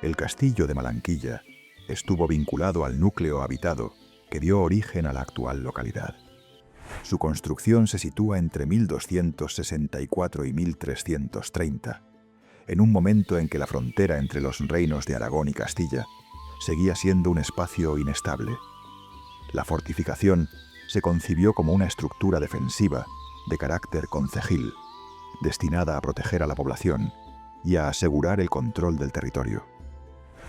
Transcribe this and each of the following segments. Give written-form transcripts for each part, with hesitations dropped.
El castillo de Malanquilla estuvo vinculado al núcleo habitado que dio origen a la actual localidad. Su construcción se sitúa entre 1264 y 1330, en un momento en que la frontera entre los reinos de Aragón y Castilla seguía siendo un espacio inestable. La fortificación se concibió como una estructura defensiva de carácter concejil, destinada a proteger a la población y a asegurar el control del territorio.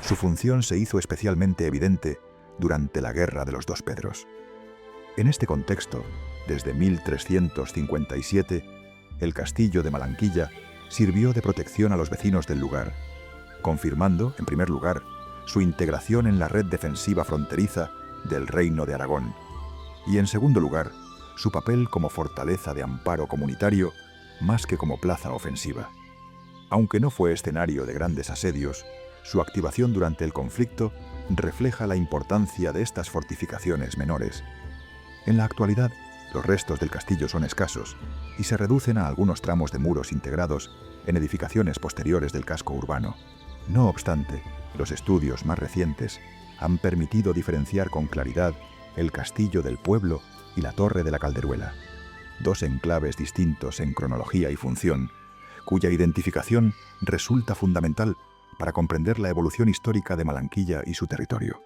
Su función se hizo especialmente evidente durante la Guerra de los Dos Pedros. En este contexto, desde 1357, el castillo de Malanquilla sirvió de protección a los vecinos del lugar, confirmando, en primer lugar, su integración en la red defensiva fronteriza del Reino de Aragón, y en segundo lugar, su papel como fortaleza de amparo comunitario más que como plaza ofensiva. Aunque no fue escenario de grandes asedios, su activación durante el conflicto refleja la importancia de estas fortificaciones menores. En la actualidad, los restos del castillo son escasos y se reducen a algunos tramos de muros integrados en edificaciones posteriores del casco urbano. No obstante, los estudios más recientes han permitido diferenciar con claridad el castillo del pueblo y la torre de la Calderuela, dos enclaves distintos en cronología y función, cuya identificación resulta fundamental para comprender la evolución histórica de Malanquilla y su territorio.